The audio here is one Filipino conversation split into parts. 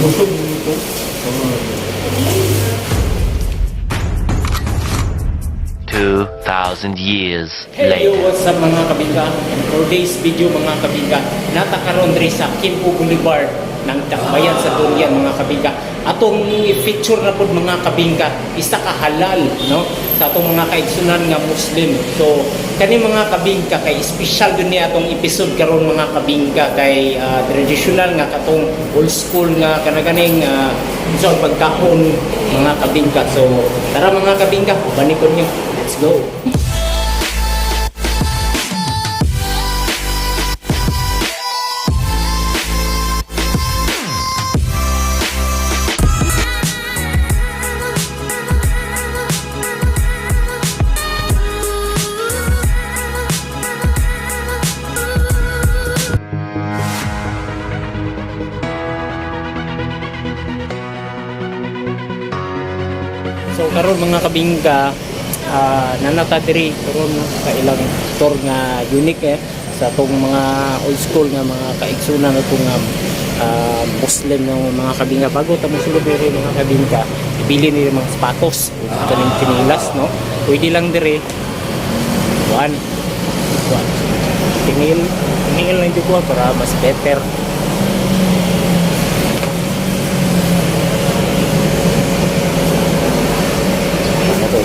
Busog nito. 2,000 years Hello, later. what's up mga kabingka? And for today's video mga kabingka, natakaroon rin sa Kimpo Boulevard ng Dakbayan sa Durian mga kabingka. Atong i-feature na po mga kabingka, isa ka halal, no? Sa atong mga kaigsunan nga Muslim. So, kani mga kabingka, kay special dun niya atong episode karon mga kabingka, kay traditional nga katong old school nga kanaganing so pagkaon mga kabingka. So, tara mga kabingka, banikon nyo. Let's go! So karon mga kabingka, nanata diri karon ka ilang store nga unique sa tong mga old school nga mga kaigsunan atong Muslim ng mga kabingka. Bago ta mosulod diri mga kabingka, ibili ni mga sapatos kaning kinilas, no? Pwede lang diri one tingil lang dito para mas better.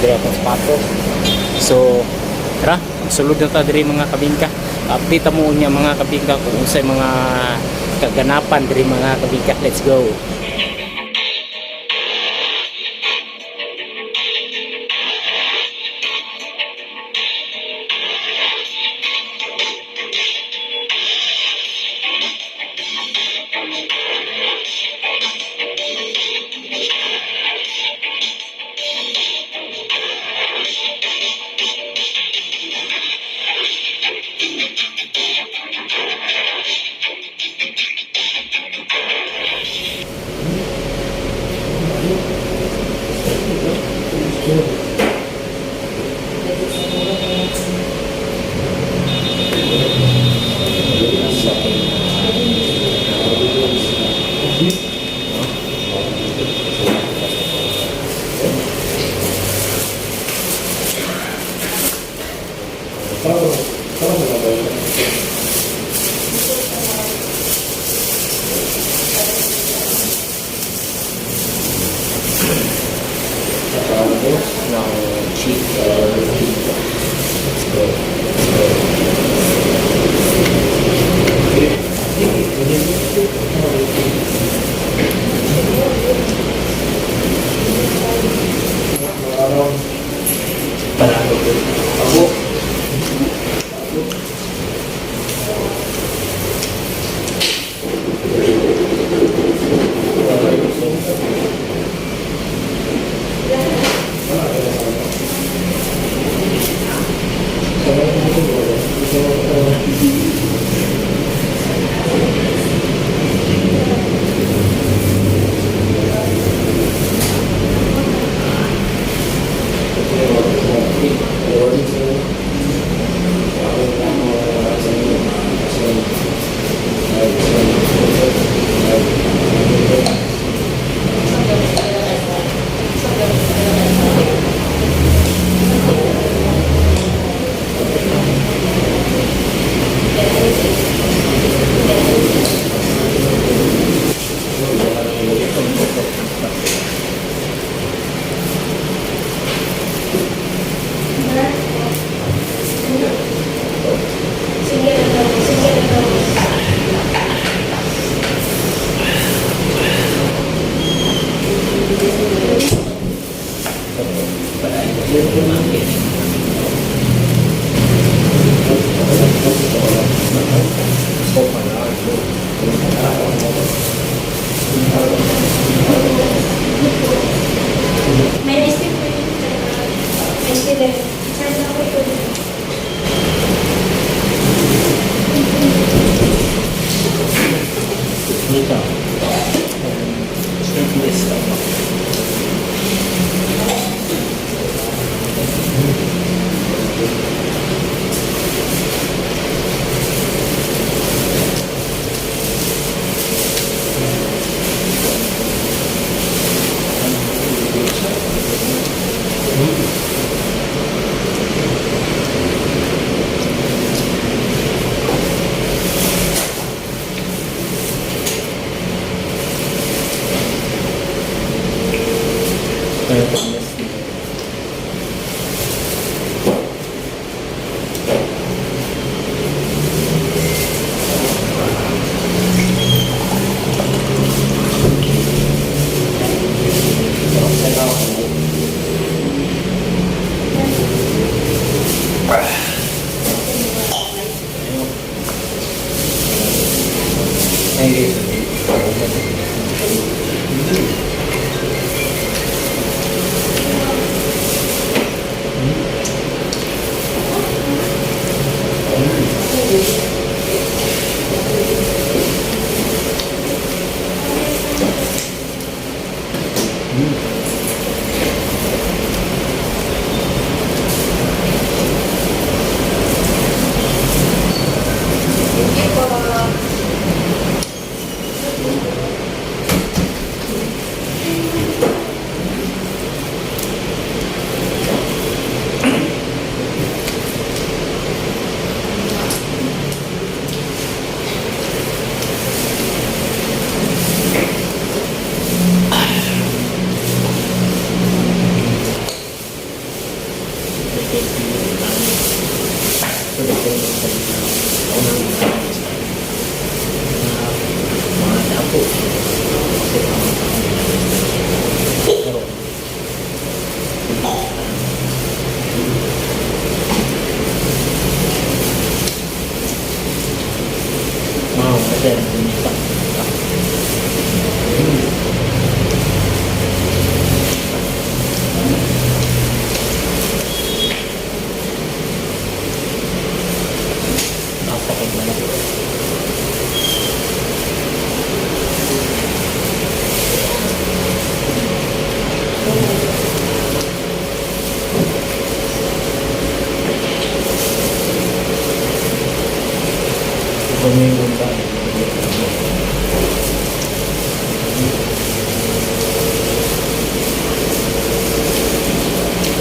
Diri akong sapatos. So, tara, sulod na ta diri mga kabingka. Update mo niya mga kabingka kung unsay mga kaganapan diri mga kabingka. Let's go. Ng cheek. Let's go.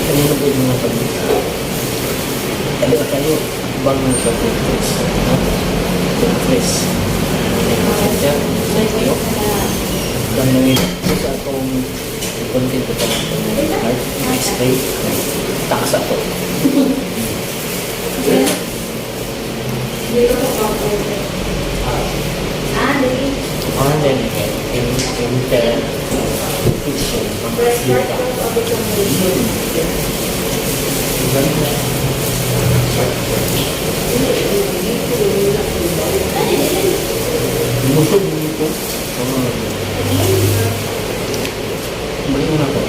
Kanina po yung mga pag-isa. Kaya kayo, bang sa toothpaste? Toothpaste. Kaya, sa iyo, kung nangin sa akong content ko pala itong spray, takas ako. And then, in the fiction, busog dito. Balik mo na po.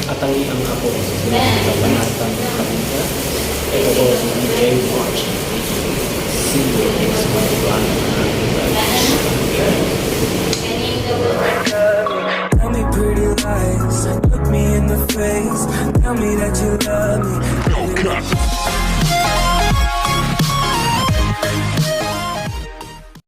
Atangi ang ako sa panatang kapita. Ito po si Andrea March. See you next month. Tell me pretty lies, look me in the face, tell me that you love me.